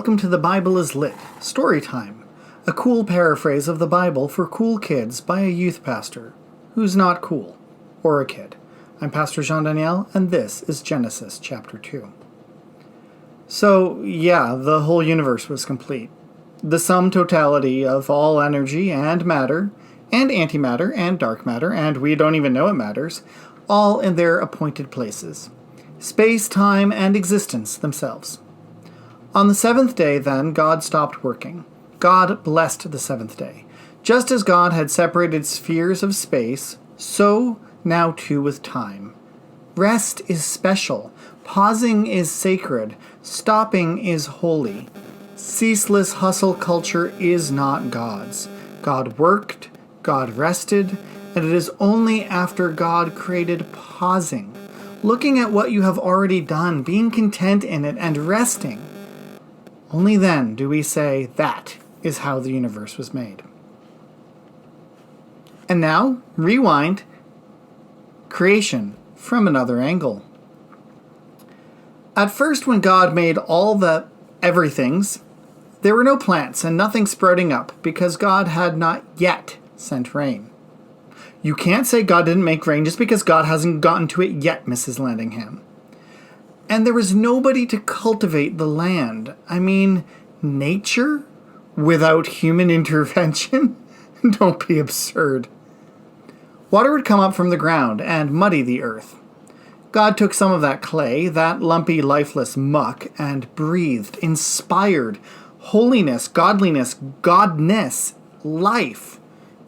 Welcome to The Bible is Lit, Story Time, a cool paraphrase of the Bible for cool kids by a youth pastor who's not cool, or a kid. I'm Pastor Jean-Daniel, and this is Genesis chapter 2. So, yeah, the whole universe was complete. The sum totality of all energy and matter, and antimatter and dark matter, and we don't even know it matters, all in their appointed places. Space, time, and existence themselves. On the seventh day, then, God stopped working. God blessed the seventh day. Just as God had separated spheres of space, so now too with time. Rest is special. Pausing is sacred. Stopping is holy. Ceaseless hustle culture is not God's. God worked, God rested, and it is only after God created pausing, looking at what you have already done, being content in it, and resting. Only then do we say that is how the universe was made. And now, rewind creation from another angle. At first, when God made all the everythings, there were no plants and nothing sprouting up because God had not yet sent rain. You can't say God didn't make rain just because God hasn't gotten to it yet, Mrs. Landingham. And there was nobody to cultivate the land. I mean, nature? Without human intervention? Don't be absurd. Water would come up from the ground and muddy the earth. God took some of that clay, that lumpy, lifeless muck, and breathed, inspired holiness, godliness, godness, life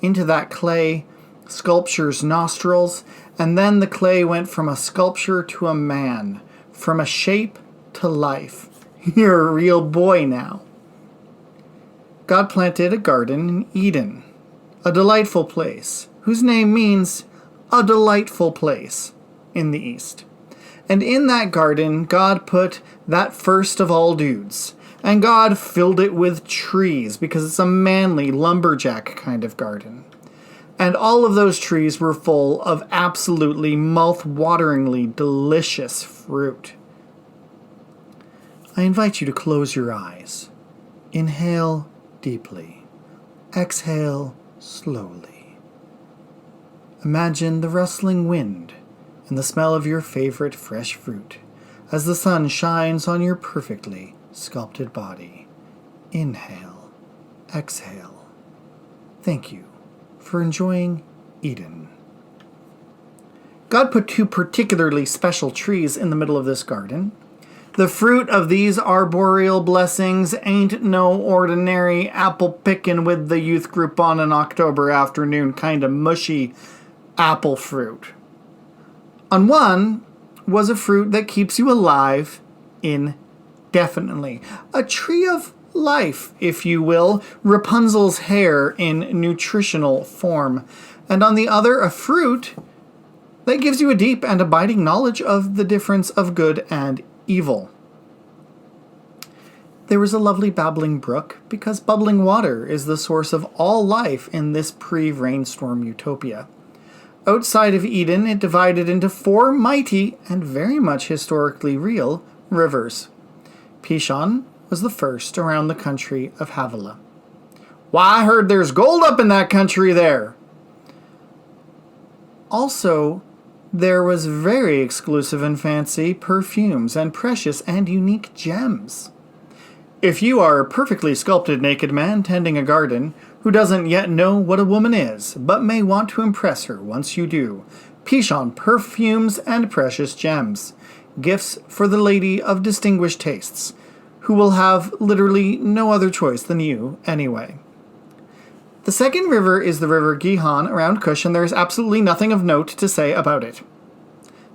into that clay sculpture's nostrils, and then the clay went from a sculpture to a man, from a shape to life. You're a real boy now. God planted a garden in Eden, a delightful place, whose name means a delightful place in the East. And in that garden, God put that first of all dudes, and God filled it with trees because it's a manly lumberjack kind of garden. And all of those trees were full of absolutely mouth-wateringly delicious fruit. I invite you to close your eyes. Inhale deeply. Exhale slowly. Imagine the rustling wind and the smell of your favorite fresh fruit as the sun shines on your perfectly sculpted body. Inhale. Exhale. Thank you for enjoying Eden. God put two particularly special trees in the middle of this garden. The fruit of these arboreal blessings ain't no ordinary apple pickin' with the youth group on an October afternoon kind of mushy apple fruit. On one was a fruit that keeps you alive indefinitely. A tree of life, if you will, Rapunzel's hair in nutritional form. And on the other, a fruit that gives you a deep and abiding knowledge of the difference of good and evil. There was a lovely babbling brook because bubbling water is the source of all life in this pre-rainstorm utopia. Outside of Eden, it divided into four mighty and very much historically real rivers. Pishon was the first around the country of Havilah. Why, I heard there's gold up in that country there. Also, there was very exclusive and fancy perfumes and precious and unique gems. If you are a perfectly sculpted naked man tending a garden who doesn't yet know what a woman is, but may want to impress her once you do, Pishon perfumes and precious gems, gifts for the lady of distinguished tastes, who will have literally no other choice than you anyway. The second river is the river Gihon around Cush, and there is absolutely nothing of note to say about it.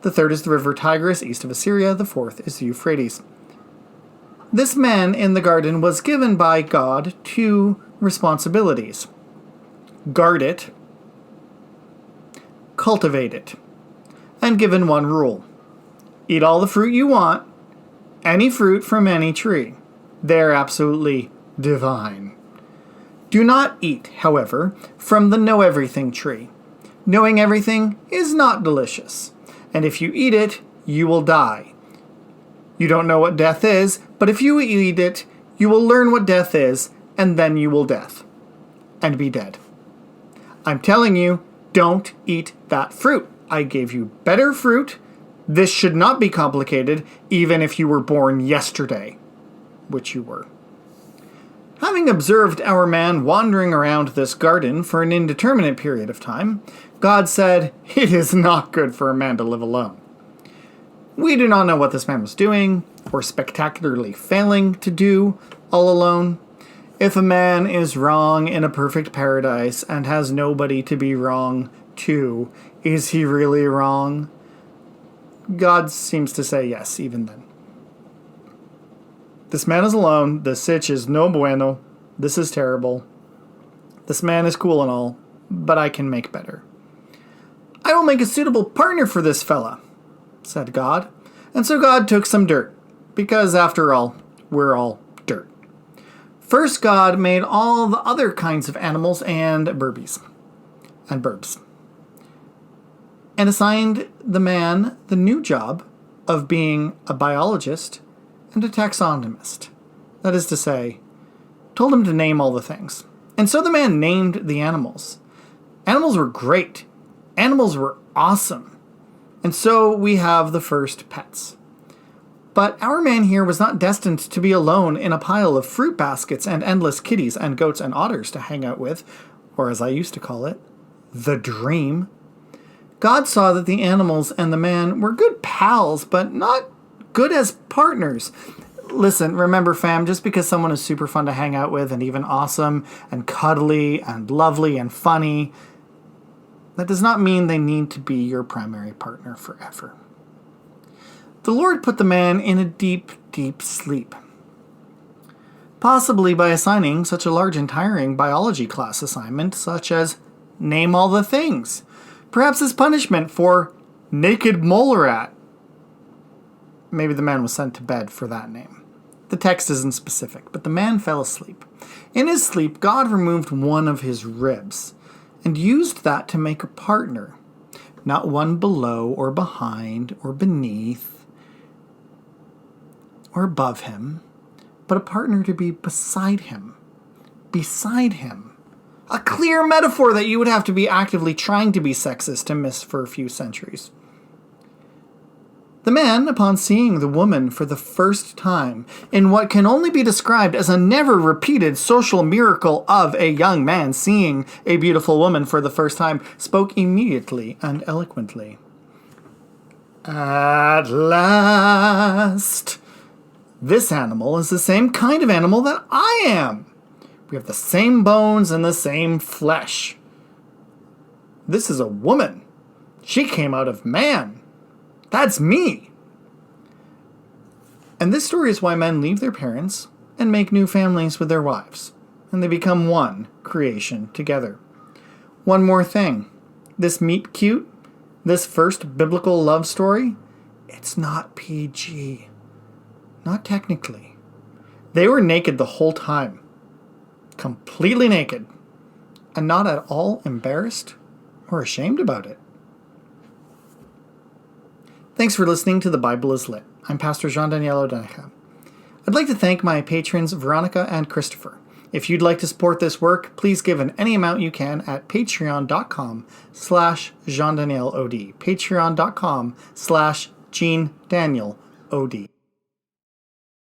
The third is the river Tigris east of Assyria. The fourth is the Euphrates. This man in the garden was given by God two responsibilities. Guard it, cultivate it, and given one rule. Eat all the fruit you want, any fruit from any tree. They're absolutely divine. Do not eat, however, from the Know Everything tree. Knowing everything is not delicious, and if you eat it, you will die. You don't know what death is, but if you eat it, You will learn what death is, and then you will death, and be dead. I'm telling you, don't eat that fruit. I gave you better fruit. This should not be complicated, even if you were born yesterday, which you were. Having observed our man wandering around this garden for an indeterminate period of time, God said, "It is not good for a man to live alone." We do not know what this man was doing, or spectacularly failing to do, all alone. If a man is wrong in a perfect paradise and has nobody to be wrong to, is he really wrong? God seems to say yes, even then. This man is alone. The sitch is no bueno. This is terrible. This man is cool and all, but I can make better. I will make a suitable partner for this fella, said God. And so God took some dirt, because after all, we're all dirt. First, God made all the other kinds of animals and birds, and assigned the man the new job of being a biologist and a taxonomist. That is to say, told him to name all the things. And so the man named the animals. Animals were great. Animals were awesome. And so we have the first pets. But our man here was not destined to be alone in a pile of fruit baskets and endless kitties and goats and otters to hang out with, or as I used to call it, the dream. God saw that the animals and the man were good pals, but not good as partners. Listen, remember fam, just because someone is super fun to hang out with and even awesome and cuddly and lovely and funny, that does not mean they need to be your primary partner forever. The Lord put the man in a deep, deep sleep, possibly by assigning such a large and tiring biology class assignment, such as name all the things, perhaps as punishment for naked mole rat. Maybe the man was sent to bed for that name. The text isn't specific, but the man fell asleep. In his sleep, God removed one of his ribs and used that to make a partner, not one below or behind or beneath or above him, but a partner to be beside him. Beside him. A clear metaphor that you would have to be actively trying to be sexist to miss for a few centuries. The man, upon seeing the woman for the first time, in what can only be described as a never-repeated social miracle of a young man seeing a beautiful woman for the first time, spoke immediately and eloquently. At last! This animal is the same kind of animal that I am. We have the same bones and the same flesh. This is a woman. She came out of man. That's me. And this story is why men leave their parents and make new families with their wives, and they become one creation together. One more thing. This meet cute, this first biblical love story, it's not PG. Not technically. They were naked the whole time. Completely naked. And not at all embarrassed or ashamed about it. Thanks for listening to The Bible is Lit. I'm Pastor Jean-Daniel Odenecha. I'd like to thank my patrons Veronica and Christopher. If you'd like to support this work, please give any amount you can at patreon.com/JeanDanielOD. Patreon.com/JeanDanielOD.